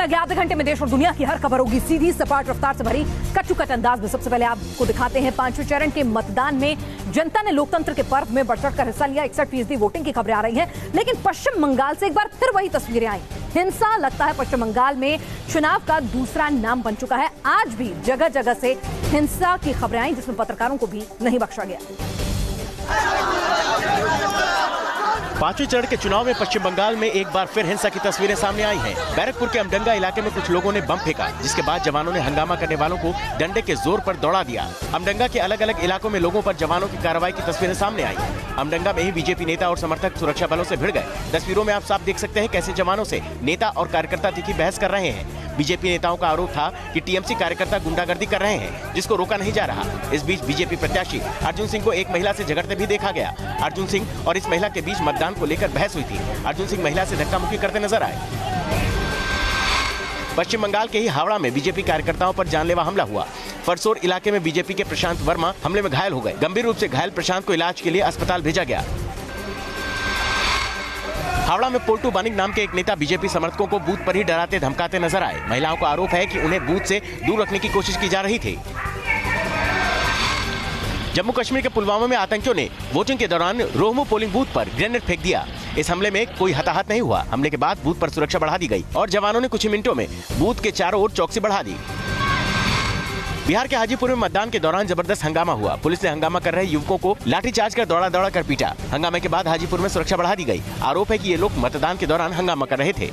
Bulletin अगले आधे घंटे में देश और दुनिया की हर खबर होगी सीधी सपाट रफ्तार से भरी कट अंदाज में। सबसे पहले आपको दिखाते हैं पांचवें चरण के मतदान में जनता ने लोकतंत्र के पर्व में बढ़ चढ़कर हिस्सा लिया। 61% वोटिंग की खबरें आ रही हैं, लेकिन पश्चिम बंगाल से एक बार फिर वही तस्वीरें आई। हिंसा लगता है पश्चिम बंगाल में चुनाव का दूसरा नाम बन चुका है। आज भी जगह जगह से हिंसा की खबरें आई, जिसमें पत्रकारों को भी नहीं बख्शा गया। पांचवें चरण के चुनाव में पश्चिम बंगाल में एक बार फिर हिंसा की तस्वीरें सामने आई हैं। बैरकपुर के अमडंगा इलाके में कुछ लोगों ने बम फेंका, जिसके बाद जवानों ने हंगामा करने वालों को डंडे के जोर पर दौड़ा दिया। अमडंगा के अलग अलग इलाकों में लोगों पर जवानों की कार्रवाई की तस्वीरें सामने आई। अमडंगा में ही बीजेपी नेता और समर्थक सुरक्षा बलों से भिड़ गए। तस्वीरों में आप साफ देख सकते हैं कैसे जवानों से नेता और कार्यकर्ता तीखी बहस कर रहे हैं। बीजेपी नेताओं का आरोप था कि टीएमसी कार्यकर्ता गुंडागर्दी कर रहे हैं, जिसको रोका नहीं जा रहा। इस बीच बीजेपी प्रत्याशी अर्जुन सिंह को एक महिला से झगड़ते भी देखा गया। अर्जुन सिंह और इस महिला के बीच मतदान को लेकर बहस हुई थी। अर्जुन सिंह महिला से धक्का मुक्की करते नजर आए। पश्चिम बंगाल के ही हावड़ा में बीजेपी कार्यकर्ताओं पर जानलेवा हमला हुआ। फरसोर इलाके में बीजेपी के प्रशांत वर्मा हमले में घायल हो गए। गंभीर रूप से घायल प्रशांत को इलाज के लिए अस्पताल भेजा गया। हावड़ा में पोल्टू बानिक नाम के एक नेता बीजेपी समर्थकों को बूथ पर ही डराते धमकाते नजर आए। महिलाओं का आरोप है कि उन्हें बूथ से दूर रखने की कोशिश की जा रही थी। जम्मू कश्मीर के पुलवामा में आतंकियों ने वोटिंग के दौरान रोहमू पोलिंग बूथ पर ग्रेनेड फेंक दिया। इस हमले में कोई हताहत नहीं हुआ। हमले के बाद बूथ पर सुरक्षा बढ़ा दी गई और जवानों ने कुछ ही मिनटों में बूथ के चारों ओर चौकसी बढ़ा दी। बिहार के हाजीपुर में मतदान के दौरान जबरदस्त हंगामा हुआ। पुलिस ने हंगामा कर रहे युवकों को लाठीचार्ज कर दौड़ा कर पीटा। हंगामे के बाद हाजीपुर में सुरक्षा बढ़ा दी गई। आरोप है कि ये लोग मतदान के दौरान हंगामा कर रहे थे।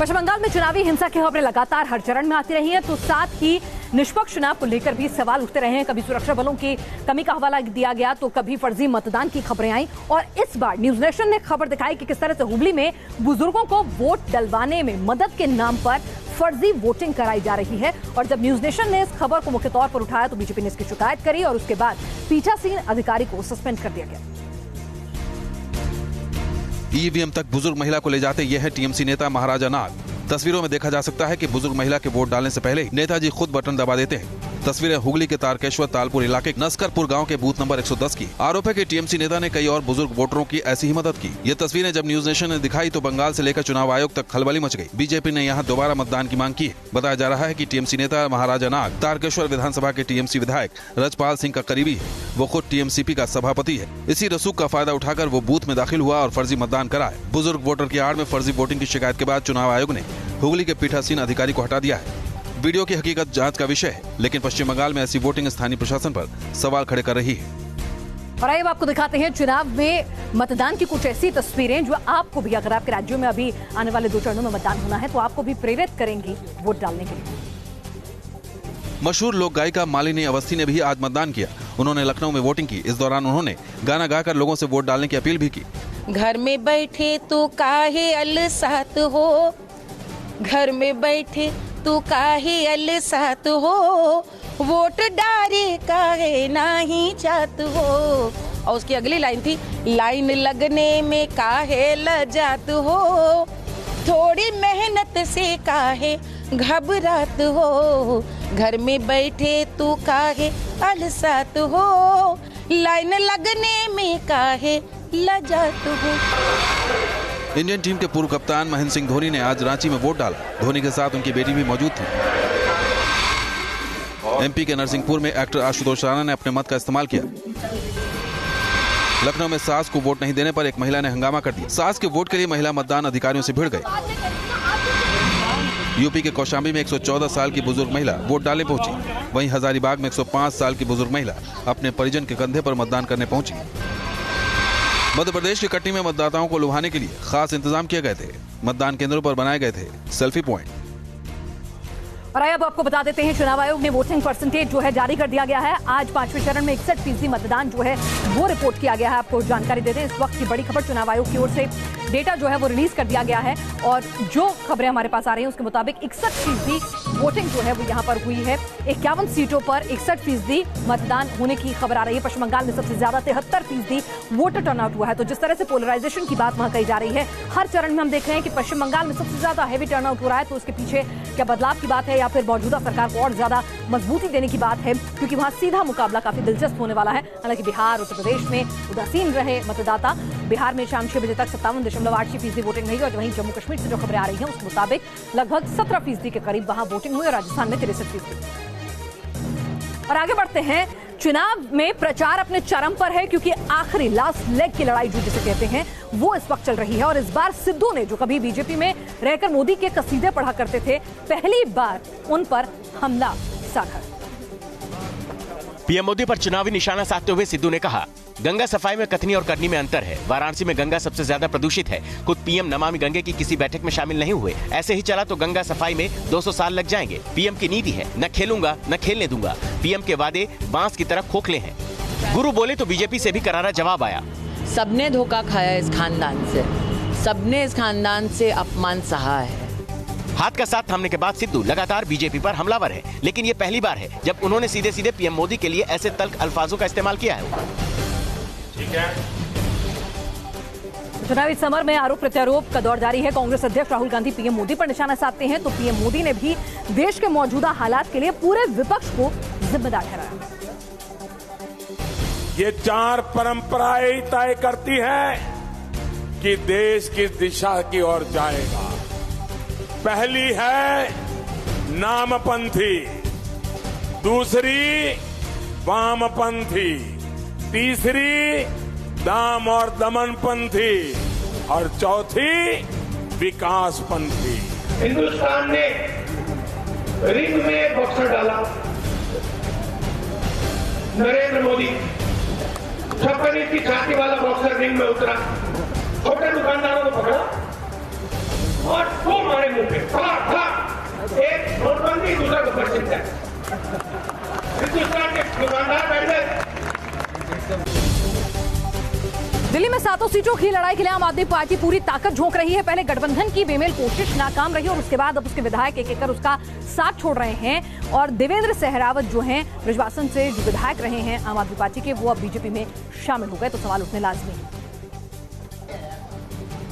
पश्चिम बंगाल में चुनावी हिंसा की खबरें लगातार हर चरण में आती रही हैं, तो साथ ही निष्पक्ष चुनाव को लेकर भी सवाल उठते रहे हैं। कभी सुरक्षा बलों की कमी का हवाला दिया गया, तो कभी फर्जी मतदान की खबरें आई। और इस बार न्यूज नेशन ने खबर दिखाई कि किस तरह से हुबली में बुजुर्गों को वोट डलवाने में मदद के नाम पर फर्जी वोटिंग कराई जा रही है। और जब न्यूज नेशन ने इस खबर को मुख्य तौर पर उठाया तो बीजेपी ने इसकी शिकायत करी और उसके बाद पीठासीन अधिकारी को सस्पेंड कर दिया गया। ईवीएम तक बुजुर्ग महिला को ले जाते ये है टीएमसी नेता महाराजा नाग। तस्वीरों में देखा जा सकता है कि बुजुर्ग महिला के वोट डालने से पहले नेताजी खुद बटन दबा देते हैं। तस्वीरें हुगली के तारकेश्वर तालपुर इलाके नस्करपुर गांव के बूथ नंबर 110 की। आरोप है कि टीएमसी नेता ने कई और बुजुर्ग वोटरों की ऐसी ही मदद की। ये तस्वीरें जब न्यूज नेशन ने दिखाई तो बंगाल से लेकर चुनाव आयोग तक खलबली मच गई। बीजेपी ने यहाँ दोबारा मतदान की मांग की है। बताया जा रहा है कि टीएमसी नेता महाराजा नाग तारकेश्वर विधानसभा के टीएमसी विधायक रजपाल सिंह का करीबी है। वो खुद टीएमसीपी का सभापति है। इसी रसूख का फायदा उठाकर वो बूथ में दाखिल हुआ और फर्जी मतदान कराए। बुजुर्ग वोटर की आड़ में फर्जी वोटिंग की शिकायत के बाद चुनाव आयोग ने हुगली के पीठासीन अधिकारी को हटा दिया है। वीडियो की हकीकत जांच का विषय है, लेकिन पश्चिम बंगाल में ऐसी वोटिंग स्थानीय प्रशासन पर सवाल खड़े कर रही है। और आइए आपको दिखाते हैं चुनाव में मतदान की कुछ ऐसी तस्वीरें जो आपको भी, अगर आपके राज्यों में अभी आने वाले 2 चरणों में मतदान होना है, तो आपको भी प्रेरित करेंगी वोट डालने के लिए। मशहूर लोक गायिका मालिनी अवस्थी ने भी आज मतदान किया। उन्होंने लखनऊ में वोटिंग की। इस दौरान उन्होंने गाना गाकर लोगों से वोट डालने की अपील भी की। घर में बैठे तो काहे अलसात हो, घर में बैठे तू काहे अलसात हो, वोट डारे काहे नहीं चाहत हो। और उसकी अगली लाइन थी, लाइन लगने में काहे लजात हो, थोड़ी मेहनत से काहे घबरात हो, घर में बैठे तू काहे अलसात हो, लाइन लगने में काहे लजात हो। इंडियन टीम के पूर्व कप्तान महेंद्र सिंह धोनी ने आज रांची में वोट डाला। धोनी के साथ उनकी बेटी भी मौजूद थी। एमपी के नरसिंहपुर में एक्टर आशुतोष राणा ने अपने मत का इस्तेमाल किया। लखनऊ में सास को वोट नहीं देने पर एक महिला ने हंगामा कर दिया। सास के वोट के लिए महिला मतदान अधिकारियों से भिड़ गई। यूपी के कौशाम्बी में 114 साल की बुजुर्ग महिला वोट डालने पहुंची। वहीं हजारीबाग में 105 साल की बुजुर्ग महिला अपने परिजन के कंधे पर मतदान करने पहुंची। मध्य प्रदेश के कटनी में मतदाताओं को लुभाने के लिए खास इंतजाम किए गए थे। मतदान केंद्रों पर बनाए गए थे सेल्फी पॉइंट। और अब आपको बता देते हैं चुनाव आयोग ने वोटिंग परसेंटेज जो है जारी कर दिया गया है। आज 5वें चरण में 61% मतदान जो है वो रिपोर्ट किया गया है। आपको जानकारी दे दें, इस वक्त की बड़ी खबर चुनाव आयोग की ओर से डेटा जो है वो रिलीज कर दिया गया है और जो खबरें हमारे पास आ रही हैं उसके मुताबिक 61% वोटिंग जो है वो यहाँ पर हुई है। 51 सीटों पर 61% मतदान होने की खबर आ रही है। पश्चिम बंगाल में सबसे ज्यादा 73% वोटर टर्नआउट हुआ है। तो जिस तरह से पोलराइजेशन की बात वहां कही जा रही है, हर चरण में हम देख रहे हैं कि पश्चिम बंगाल में सबसे ज्यादा हैवी टर्नआउट हो रहा है। तो उसके पीछे क्या बदलाव की बात है या फिर मौजूदा सरकार को और ज्यादा मजबूती देने की बात है, क्योंकि वहां सीधा मुकाबला काफी दिलचस्प होने वाला है। हालांकि बिहार, उत्तर प्रदेश में उदासीन रहे मतदाता। बिहार में शाम 6 बजे तक 57.86% वोटिंग रही और वहीं जम्मू कश्मीर से जो खबरें आ रही हैं उसके मुताबिक लगभग 17% के करीब वहां वोटिंग हुई और राजस्थान में 63%। और आगे बढ़ते हैं, चुनाव में प्रचार अपने चरम पर है, क्योंकि आखिरी लास्ट लेग की लड़ाई जो जिसे कहते हैं वो इस वक्त चल रही है। और इस बार सिद्धू ने, जो कभी बीजेपी में रहकर मोदी के कसीदे पढ़ा करते थे, पहली बार उन पर हमला साधा। पीएम मोदी पर चुनावी निशाना साधते हुए सिद्धू ने कहा, गंगा सफाई में कथनी और करनी में अंतर है। वाराणसी में गंगा सबसे ज्यादा प्रदूषित है। खुद पीएम नमामि गंगे की किसी बैठक में शामिल नहीं हुए। ऐसे ही चला तो गंगा सफाई में 200 साल लग जाएंगे। पीएम की नीति है, न खेलूंगा न खेलने दूंगा। पीएम के वादे बांस की तरह खोखले हैं। गुरु बोले तो बीजेपी से भी करारा जवाब आया। सबने धोखा खाया इस खानदान से, सबने इस खानदान से अपमान सहा है। हाथ का साथ थामने के बाद सिद्धू लगातार बीजेपी पर हमलावर है, लेकिन ये पहली बार है जब उन्होंने सीधे सीधे पीएम मोदी के लिए ऐसे तल्ख अल्फाजों का इस्तेमाल किया है। ठीक है। चुनावी समर में आरोप प्रत्यारोप का दौर जारी है। कांग्रेस अध्यक्ष राहुल गांधी पीएम मोदी पर निशाना साधते हैं, तो पीएम मोदी ने भी देश के मौजूदा हालात के लिए पूरे विपक्ष को जिम्मेदार ठहराया। ये 4 परंपराएं तय करती है कि देश किस दिशा की ओर जाएगा। पहली है नामपंथी, दूसरी वामपंथी, तीसरी दाम और दमनपंथी और चौथी विकासपंथी। हिंदुस्तान ने रिंग में एक बॉक्सर डाला, नरेंद्र मोदी 56 इंच की छाती वाला बॉक्सर रिंग में उतरा, छोटे दुकानदारों को पकड़ा और वो मारे मुंह पे एक नोटबंदी, दूसरा को प्रसिद्ध है। हिंदुस्तान के दुकानदार बैठ गए। दिल्ली में 7 सीटों की लड़ाई के लिए आम आदमी पार्टी पूरी ताकत झोंक रही है। पहले गठबंधन की बेमेल कोशिश नाकाम रही और उसके बाद अब उसके विधायक एक एक कर उसका साथ छोड़ रहे हैं। और देवेंद्र सहरावत जो हैं, बृजवासन से जो विधायक रहे हैं आम आदमी पार्टी के, वो अब बीजेपी में शामिल हो गए, तो सवाल उठने लाजमी है।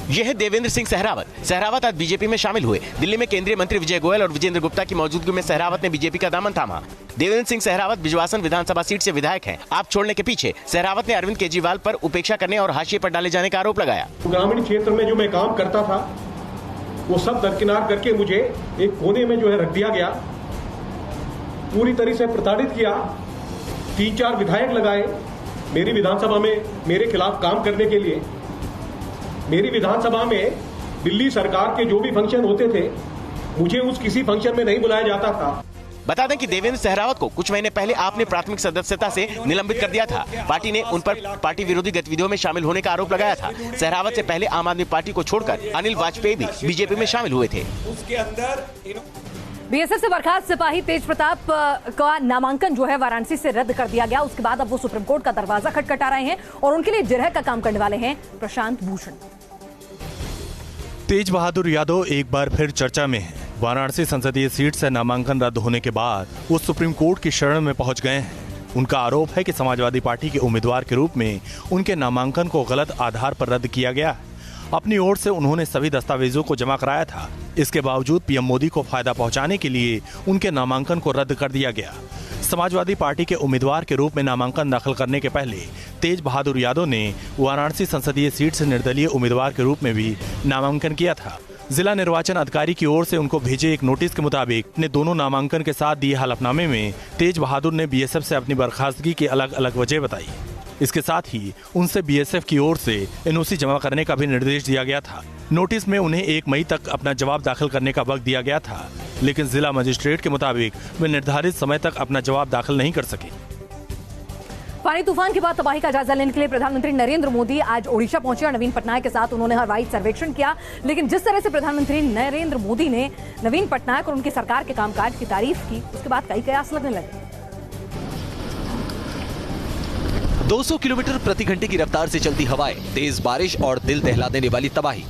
यह है देवेंद्र सिंह सहरावत। सहरावत आज बीजेपी में शामिल हुए। दिल्ली में केंद्रीय मंत्री विजय गोयल और विजेंद्र गुप्ता की मौजूदगी में सहरावत ने बीजेपी का दामन थामा। देवेंद्र सिंह सहरावत बिजवासन विधानसभा सीट से विधायक हैं। आप छोड़ने के पीछे सहरावत ने अरविंद केजरीवाल पर उपेक्षा करने और हाशिए पर डाले जाने का आरोप लगाया। ग्रामीण क्षेत्र में जो मैं काम करता था वो सब दरकिनार करके मुझे एक कोने में जो है रख दिया गया, पूरी तरह से प्रताड़ित किया। 3-4 विधायक लगाए मेरी विधानसभा में मेरे खिलाफ काम करने के लिए। मेरी विधानसभा में दिल्ली सरकार के जो भी फंक्शन होते थे, मुझे उस किसी फंक्शन में नहीं बुलाया जाता था। बता दें कि देवेंद्र सहरावत को कुछ महीने पहले आपने प्राथमिक सदस्यता से निलंबित कर दिया था। पार्टी ने उन पर पार्टी विरोधी गतिविधियों में शामिल होने का आरोप लगाया था। सहरावत से पहले आम आदमी पार्टी को छोड़कर अनिल वाजपेयी भी बीजेपी में शामिल हुए थे। उसके अंदर बीएसएफ से बर्खास्त सिपाही तेज प्रताप का नामांकन जो है वाराणसी से रद्द कर दिया गया। उसके बाद अब वो सुप्रीम कोर्ट का दरवाजा खटखटा रहे हैं और उनके लिए जिरह का काम करने वाले हैं प्रशांत भूषण। तेज बहादुर यादव एक बार फिर चर्चा में हैं। वाराणसी संसदीय सीट से नामांकन रद्द होने के बाद वो सुप्रीम कोर्ट की शरण में पहुंच गए हैं। उनका आरोप है कि समाजवादी पार्टी के उम्मीदवार के रूप में उनके नामांकन को गलत आधार पर रद्द किया गया। अपनी ओर से उन्होंने सभी दस्तावेजों को जमा कराया था। इसके बावजूद पीएम मोदी को फायदा पहुंचाने के लिए उनके नामांकन को रद्द कर दिया गया। समाजवादी पार्टी के उम्मीदवार के रूप में नामांकन दाखिल करने के पहले तेज बहादुर यादव ने वाराणसी संसदीय सीट से निर्दलीय उम्मीदवार के रूप में भी नामांकन किया था। जिला निर्वाचन अधिकारी की ओर से उनको भेजे एक नोटिस के मुताबिक अपने दोनों नामांकन के साथ दिए हलफनामे में तेज बहादुर ने बीएसएफ से अपनी बर्खास्तगी की अलग अलग वजह बताई। इसके साथ ही उनसे बीएसएफ की ओर से एनओसी जमा करने का भी निर्देश दिया गया था। नोटिस में उन्हें 1 मई तक अपना जवाब दाखिल करने का वक्त दिया गया था, लेकिन जिला मजिस्ट्रेट के मुताबिक वे निर्धारित समय तक अपना जवाब दाखिल नहीं कर सके। फानी तूफान के बाद तबाही का जायजा लेने के लिए प्रधानमंत्री नरेंद्र मोदी आज ओडिशा पहुंचे और नवीन पटनायक के साथ उन्होंने हवाई सर्वेक्षण किया। लेकिन जिस तरह से प्रधानमंत्री नरेंद्र मोदी ने नवीन पटनायक और उनकी सरकार के कामकाज की तारीफ की, उसके बाद कई कयास लगने लगे। 200 किलोमीटर प्रति घंटे की रफ्तार से चलती हवाएं, तेज बारिश और दिल दहला देने वाली तबाही।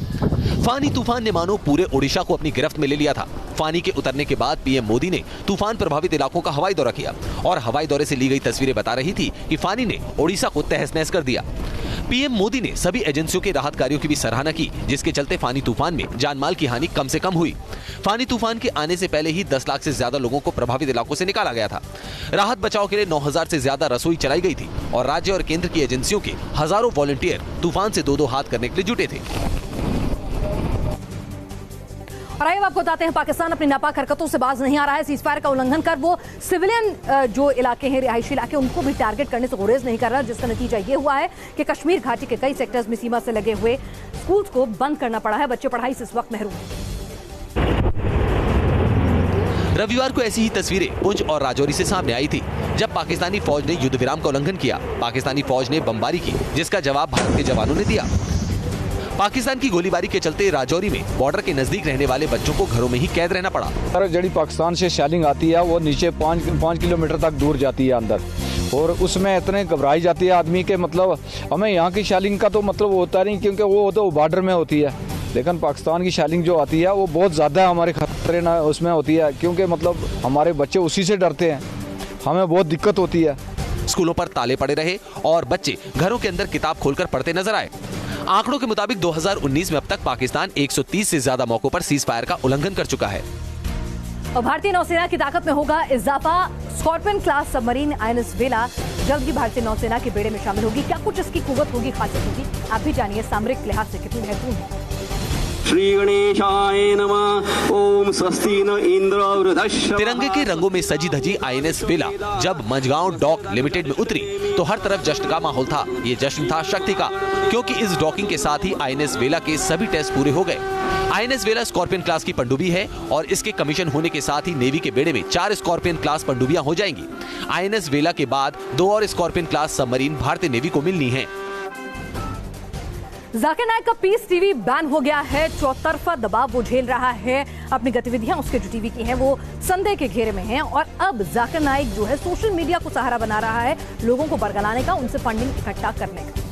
फानी तूफान ने मानो पूरे ओडिशा को अपनी गिरफ्त में ले लिया था। फानी के उतरने के बाद पीएम मोदी ने तूफान प्रभावित इलाकों का हवाई दौरा किया और हवाई दौरे से ली गई तस्वीरें बता रही थी कि फानी ने ओडिशा को तहस नहस कर दिया। पीएम मोदी ने सभी एजेंसियों के राहत कार्यों की भी सराहना की, जिसके चलते फानी तूफान में जानमाल की हानि कम से कम हुई। फानी तूफान के आने से पहले ही 10 लाख से ज्यादा लोगों को प्रभावित इलाकों से निकाला गया था। राहत बचाव के लिए 9000 से ज्यादा रसोई चलाई गई थी और राज्य और केंद्र की एजेंसियों के हजारों वॉलंटियर तूफान से दो हाथ करने के लिए जुटे थे। और आइए आपको बताते हैं, पाकिस्तान अपनी नापाक हरकतों से बाज नहीं आ रहा है। सीज फायर का उल्लंघन कर वो सिविलियन जो इलाके हैं, रिहायशी इलाके, उनको भी टारगेट करने से गुरेज नहीं कर रहा, जिसका नतीजा ये हुआ है कि कश्मीर घाटी के कई सेक्टर्स में सीमा से लगे हुए स्कूल्स को बंद करना पड़ा है। बच्चे पढ़ाई से इस वक्त महरूम हैं। रविवार को ऐसी ही तस्वीरें पुंछ और राजौरी से सामने आई थी, जब पाकिस्तानी फौज ने युद्ध विराम का उल्लंघन किया। पाकिस्तानी फौज ने बमबारी की, जिसका जवाब भारत के जवानों ने दिया। पाकिस्तान की गोलीबारी के चलते राजौरी में बॉर्डर के नजदीक रहने वाले बच्चों को घरों में ही कैद रहना पड़ा। सर, जड़ी पाकिस्तान से शेलिंग आती है वो नीचे 5 किलोमीटर तक दूर जाती है अंदर, और उसमें इतने घबराई जाती है आदमी के, मतलब हमें यहाँ की शेलिंग का तो मतलब होता नहीं, क्योंकि वो तो बॉर्डर में होती है, लेकिन पाकिस्तान की शेलिंग जो आती है वो बहुत ज़्यादा हमारे खतरे न उसमें होती है, क्योंकि मतलब हमारे बच्चे उसी से डरते हैं, हमें बहुत दिक्कत होती है। स्कूलों पर ताले पड़े रहे और बच्चे घरों के अंदर किताब खोलकर पढ़ते नजर आए। आंकड़ों के मुताबिक 2019 में अब तक पाकिस्तान 130 से ज्यादा मौकों पर सीज फायर का उल्लंघन कर चुका है। और भारतीय नौसेना की ताकत में होगा इजाफा। स्कॉर्पियन क्लास सबमरीन आईएनएस वेला जल्द ही भारतीय नौसेना के बेड़े में शामिल होगी। क्या कुछ इसकी कुव्वत होगी, खासियत होगी, आप भी जानिए सामरिक लिहाज से कितनी महत्वपूर्ण है। श्री गणेशाय नमः। ओम स्वस्ति न इंद्र वृद्धश्रवः। तिरंगे के रंगों में सजी धजी आईएनएस वेला जब मझगांव डॉक लिमिटेड में उतरी तो हर तरफ जश्न का माहौल था। ये जश्न था शक्ति का, क्योंकि इस डॉकिंग के साथ ही आईएनएस वेला के सभी टेस्ट पूरे हो गए। आईएनएस वेला स्कॉर्पियन क्लास की पनडुब्बी है और इसके कमीशन होने के साथ ही नेवी के बेड़े में 4 स्कॉर्पियन क्लास पनडुब्बियां हो जाएंगी। आईएनएस वेला के बाद 2 और स्कॉर्पियन क्लास सबमरीन भारतीय नेवी को मिलनी है। जाकिर नाइक का पीस टीवी बैन हो गया है। चौतरफा दबाव वो झेल रहा है। अपनी गतिविधियां उसके जो टीवी की हैं वो संदेह के घेरे में हैं और अब जाकिर नाइक जो है सोशल मीडिया को सहारा बना रहा है लोगों को बरगलाने का, उनसे फंडिंग इकट्ठा करने का।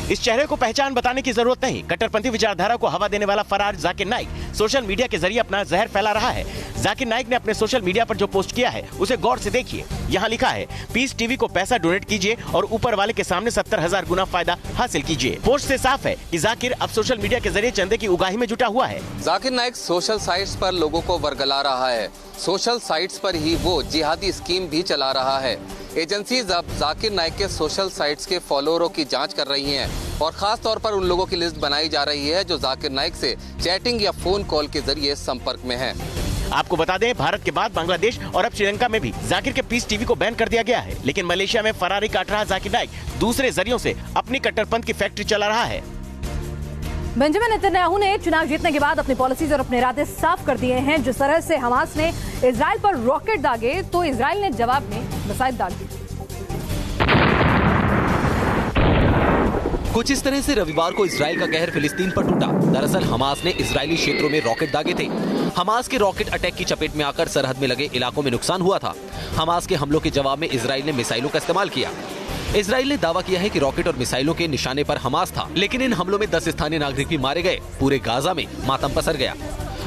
इस चेहरे को पहचान बताने की जरूरत नहीं। कट्टरपंथी विचारधारा को हवा देने वाला फरार जाकिर नाइक सोशल मीडिया के जरिए अपना जहर फैला रहा है। जाकिर नाइक ने अपने सोशल मीडिया पर जो पोस्ट किया है उसे गौर से देखिए। यहाँ लिखा है, पीस टीवी को पैसा डोनेट कीजिए और ऊपर वाले के सामने 70,000 गुना फायदा हासिल कीजिए। पोस्ट से साफ है कि जाकिर अब सोशल मीडिया के जरिए चंदे की उगाही में जुटा हुआ है। जाकिर नाइक सोशल साइट्स पर लोगों को वर्गला रहा है। सोशल साइट्स पर ही वो जिहादी स्कीम भी चला रहा है। एजेंसीज अब जाकिर नाइक के सोशल साइट्स के फॉलोअरों की जांच कर रही हैं और खास तौर पर उन लोगों की लिस्ट बनाई जा रही है जो जाकिर नाइक से चैटिंग या फोन कॉल के जरिए संपर्क में हैं। आपको बता दें, भारत के बाद बांग्लादेश और अब श्रीलंका में भी जाकिर के पीस टीवी को बैन कर दिया गया है, लेकिन मलेशिया में फरारी काट रहा जाकिर नाइक दूसरे जरियों से अपनी कट्टरपंथ की फैक्ट्री चला रहा है। बेंजामिन नेतन्याहू ने चुनाव जीतने के बाद अपनी पॉलिसीज और अपने इरादे साफ कर दिए हैं। जिस तरह से हमास ने इजराइल पर रॉकेट दागे तो इजराइल ने जवाब में मिसाइल दाग दी। कुछ इस तरह से रविवार को इजराइल का कहर फिलिस्तीन पर टूटा। दरअसल हमास ने इजरायली क्षेत्रों में रॉकेट दागे थे। हमास के रॉकेट अटैक की चपेट में आकर सरहद में लगे इलाकों में नुकसान हुआ था। हमास के हमलों के जवाब में इजराइल ने मिसाइलों का इस्तेमाल किया। इजराइल ने दावा किया है कि रॉकेट और मिसाइलों के निशाने पर हमास था, लेकिन इन हमलों में 10 स्थानीय नागरिक भी मारे गए। पूरे गाजा में मातम पसर गया।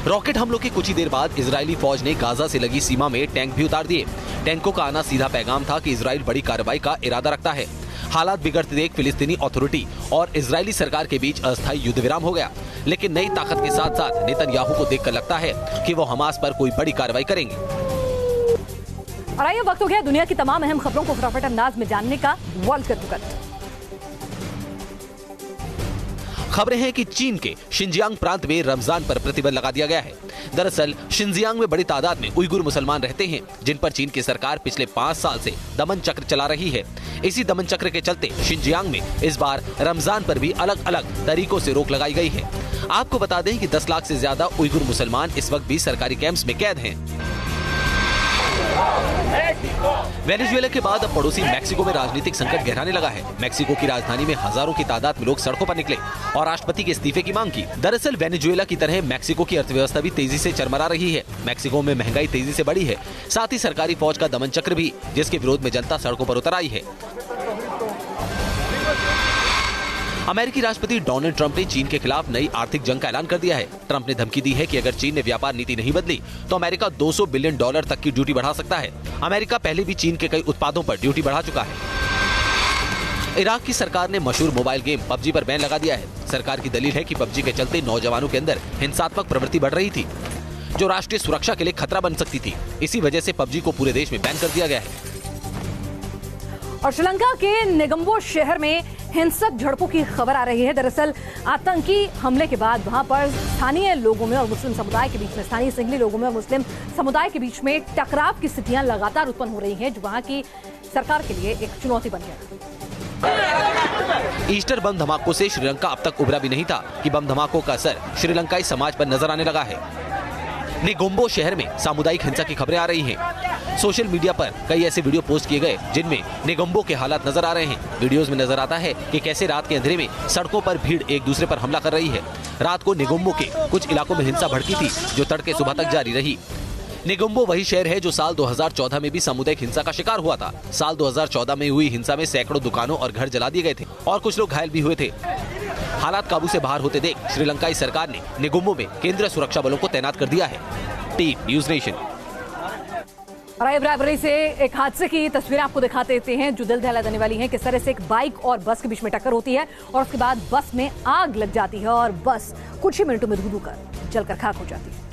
रॉकेट हमलों के कुछ ही देर बाद इजरायली फौज ने गाजा से लगी सीमा में टैंक भी उतार दिए। टैंकों का आना सीधा पैगाम था कि इजराइल बड़ी कार्रवाई का इरादा रखता है। हालात बिगड़ते देख फिलिस्तीनी अथॉरिटी और इजरायली सरकार के बीच अस्थायी युद्ध विराम हो गया, लेकिन नई ताकत के साथ साथ नेतन्याहू को देखकर लगता है कि वो हमास पर कोई बड़ी कार्रवाई करेंगे। और आइए वक्त हो गया दुनिया की तमाम अहम खबरों को फटाफट अंदाज में जानने का। वर्ल्ड कट खबरें हैं कि चीन के शिनजियांग प्रांत में रमजान पर प्रतिबंध लगा दिया गया है। दरअसल शिनजियांग में बड़ी तादाद में उइगुर मुसलमान रहते हैं, जिन पर चीन की सरकार पिछले 5 साल से दमन चक्र चला रही है। इसी दमन चक्र के चलते शिनजियांग में इस बार रमजान पर भी अलग अलग तरीकों से रोक लगाई गई है। आपको बता दें कि 10 लाख से ज्यादा उइगुर मुसलमान इस वक्त भी सरकारी कैंप्स में कैद हैं। वेनेजुएला के बाद अब पड़ोसी मैक्सिको में राजनीतिक संकट गहराने लगा है। मैक्सिको की राजधानी में हजारों की तादाद में लोग सड़कों पर निकले और राष्ट्रपति के इस्तीफे की मांग की। दरअसल वेनेजुएला की तरह मैक्सिको की अर्थव्यवस्था भी तेजी से चरमरा रही है। मैक्सिको में महंगाई तेजी से बढ़ी है, साथ ही सरकारी फौज का दमन चक्र भी, जिसके विरोध में जनता सड़कों पर उतर आई है। अमेरिकी राष्ट्रपति डोनाल्ड ट्रंप ने चीन के खिलाफ नई आर्थिक जंग का ऐलान कर दिया है। ट्रंप ने धमकी दी है कि अगर चीन ने व्यापार नीति नहीं बदली तो अमेरिका $200 बिलियन तक की ड्यूटी बढ़ा सकता है। अमेरिका पहले भी चीन के कई उत्पादों पर ड्यूटी बढ़ा चुका है। इराक की सरकार ने मशहूर मोबाइल गेम पबजी पर बैन लगा दिया है। सरकार की दलील है कि पबजी के चलते नौजवानों के अंदर हिंसात्मक प्रवृत्ति बढ़ रही थी, जो राष्ट्रीय सुरक्षा के लिए खतरा बन सकती थी। इसी वजह से पबजी को पूरे देश में बैन कर दिया गया है। और श्रीलंका के नेगोम्बो शहर में हिंसक झड़पों की खबर आ रही है। दरअसल आतंकी हमले के बाद वहां पर स्थानीय लोगों में और मुस्लिम समुदाय के बीच में, स्थानीय सिंहली लोगों में और मुस्लिम समुदाय के बीच में टकराव की स्थितियां लगातार उत्पन्न हो रही हैं, जो वहां की सरकार के लिए एक चुनौती बन गया। ईस्टर बम धमाकों से श्रीलंका अब तक उभरा भी नहीं था कि बम धमाकों का असर श्रीलंकाई समाज पर नजर आने लगा है। नेगोम्बो शहर में सामुदायिक हिंसा की खबरें आ रही हैं। सोशल मीडिया पर कई ऐसे वीडियो पोस्ट किए गए जिनमें नेगोम्बो के हालात नजर आ रहे हैं। वीडियोस में नजर आता है कि कैसे रात के अंधेरे में सड़कों पर भीड़ एक दूसरे पर हमला कर रही है। रात को नेगोम्बो के कुछ इलाकों में हिंसा भड़की थी, जो तड़के सुबह तक जारी रही। नेगोम्बो वही शहर है जो साल 2014 में भी सामुदायिक हिंसा का शिकार हुआ था। साल 2014 में हुई हिंसा में सैकड़ों दुकानों और घर जला दिए गए थे और कुछ लोग घायल भी हुए थे। हालात काबू से बाहर होते देख श्रीलंकाई सरकार ने नेगोम्बो में केंद्रीय सुरक्षा बलों को तैनात कर दिया है। Team news nation. रायबरेली से एक हादसे की तस्वीरें आपको दिखाते देते हैं, जो दिल दहला देने वाली हैं। किस तरह से एक बाइक और बस के बीच में टक्कर होती है और उसके बाद बस में आग लग जाती है और बस कुछ ही मिनटों में धू-धू कर जलकर खाक हो जाती है।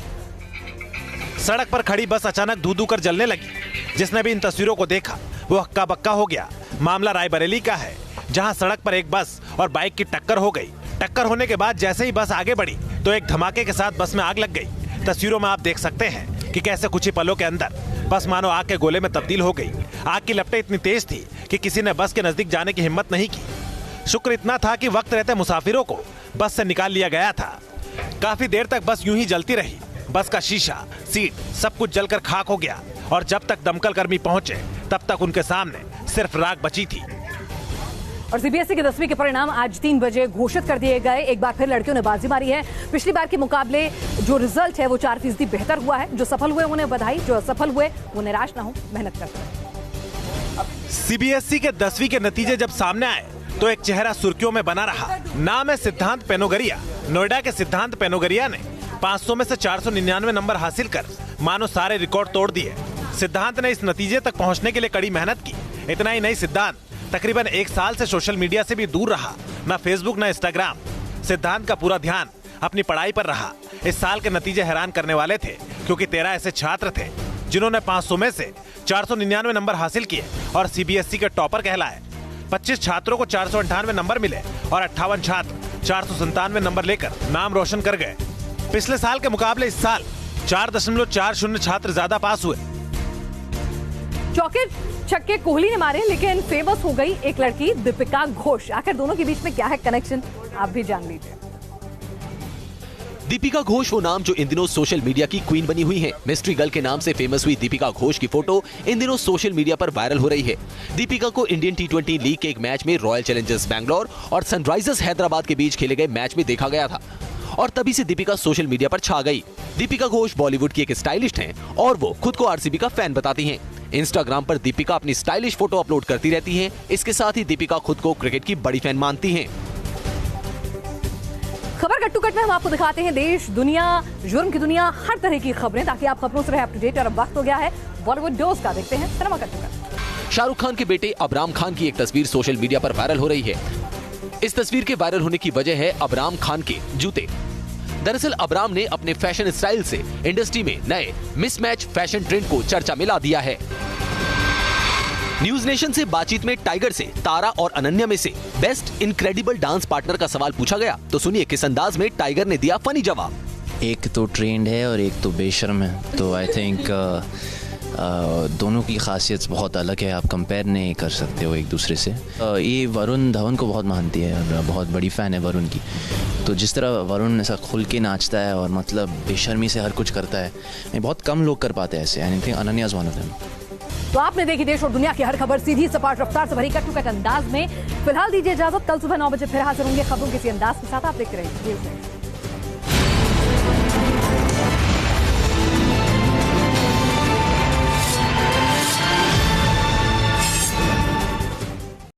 सड़क पर खड़ी बस अचानक धू-धू कर जलने लगी। जिसने भी इन तस्वीरों को देखा वो हक्का बक्का हो गया। मामला रायबरेली का है, जहां सड़क पर एक बस और बाइक की टक्कर हो गई। टक्कर होने के बाद जैसे ही बस आगे बढ़ी तो एक धमाके के साथ बस में आग लग गई। तस्वीरों में आप देख सकते हैं कि कैसे कुछ ही पलों के अंदर बस मानो आग के गोले में तब्दील हो गई। आग की लपटें इतनी तेज थी कि किसी ने बस के नजदीक जाने की हिम्मत नहीं की। शुक्र इतना था कि वक्त रहते मुसाफिरों को बस से निकाल लिया गया था। काफी देर तक बस यूं ही जलती रही। बस का शीशा, सीट, सब कुछ जलकर खाक हो गया और जब तक दमकल कर्मी पहुंचे तब तक उनके सामने सिर्फ राख बची थी। और सीबीएसई के 10वीं के परिणाम आज 3 बजे घोषित कर दिए गए। एक बार फिर लड़कियों ने बाजी मारी है। पिछली बार के मुकाबले जो रिजल्ट है वो 4% बेहतर हुआ है। जो सफल हुए उन्हें बधाई, जो असफल हुए वो निराश ना हो, मेहनत करते रहे। सीबीएसई के 10वीं के नतीजे जब सामने आए तो एक चेहरा सुर्खियों में बना रहा। नाम है सिद्धांत पेनोगरिया। नोएडा के सिद्धांत पेनोगरिया ने 500 में से 499 नंबर हासिल कर मानो सारे रिकॉर्ड तोड़ दिए। सिद्धांत ने इस नतीजे तक पहुंचने के लिए कड़ी मेहनत की। इतना ही नहीं, सिद्धांत तकरीबन 1 साल से सोशल मीडिया से भी दूर रहा, न फेसबुक न इंस्टाग्राम। सिद्धांत का पूरा ध्यान अपनी पढ़ाई पर रहा। इस साल के नतीजे हैरान करने वाले थे, क्योंकि 13 ऐसे छात्र थे जिन्होंने 500 में से 499 नंबर हासिल किए और सीबीएसई के टॉपर कहलाए। 25 छात्रों को 498 नंबर मिले और 58 छात्र 497 नंबर लेकर नाम रोशन कर गए। पिछले साल के मुकाबले इस साल 4.40 छात्र ज्यादा पास हुए। चौके छक्के कोहली ने मारे, लेकिन फेमस हो गई एक लड़की दीपिका घोष। आखिर दोनों के बीच में क्या है कनेक्शन, आप भी जान लीजिए। दीपिका घोष वो नाम जो इन दिनों सोशल मीडिया की क्वीन बनी हुई है। मिस्ट्री गर्ल के नाम से फेमस हुई दीपिका घोष की फोटो इन दिनों सोशल मीडिया पर वायरल हो रही है। दीपिका को इंडियन T20 लीग के एक मैच में रॉयल चैलेंजर्स बैंगलोर और सनराइजर्स हैदराबाद के बीच खेले गए मैच में देखा गया था और तभी से दीपिका सोशल मीडिया पर छा गई। दीपिका घोष बॉलीवुड की एक स्टाइलिस्ट हैं और वो खुद को आरसीबी का फैन बताती हैं। इंस्टाग्राम पर दीपिका अपनी स्टाइलिश फोटो अपलोड करती रहती हैं। इसके साथ ही दीपिका खुद को क्रिकेट की बड़ी फैन मानती हैं। खबर कट टू कट में हम आपको दिखाते हैं देश, दुनिया, जुर्म की दुनिया, हर तरह की खबरें, ताकि आप खबरों से रहे अप टू डेट। और अब वक्त हो गया है बॉलीवुड डोज का। देखते हैं cinema cut to cut. Shahrukh Khan के बेटे अबराम खान की एक तस्वीर सोशल मीडिया पर वायरल हो रही है। इस तस्वीर के वायरल होने की वजह है अबराम खान के जूते। दरअसल अबराम ने अपने फैशन स्टाइल से इंडस्ट्री में नए मिसमैच फैशन ट्रेंड को चर्चा में ला दिया है। न्यूज नेशन से बातचीत में टाइगर से तारा और अनन्या में से बेस्ट इनक्रेडिबल डांस पार्टनर का सवाल पूछा गया तो सुनिए किस अंदाज में टाइगर ने दिया फनी जवाब। एक तो ट्रेंड है और एक तो बेशर्म है, तो आई थिंक दोनों की खासियत बहुत अलग है, आप कंपेयर नहीं कर सकते हो एक दूसरे से। ये वरुण धवन को बहुत मानती है और बहुत बड़ी फ़ैन है वरुण की। तो जिस तरह वरुण ऐसा खुल के नाचता है और मतलब बेशर्मी से हर कुछ करता है, बहुत कम लोग कर पाते हैं ऐसे। I think Ananya is one of them. तो आपने देखी देश और दुनिया की हर खबर सीधी सपाट रफ्तार से भरी कट टू कट अंदाज में। फिलहाल दीजिए इजाजत, कल सुबह 9 बजे फिर हाजिर होंगे खबरों के इसी अंदाज के साथ। आप देखते रहिए।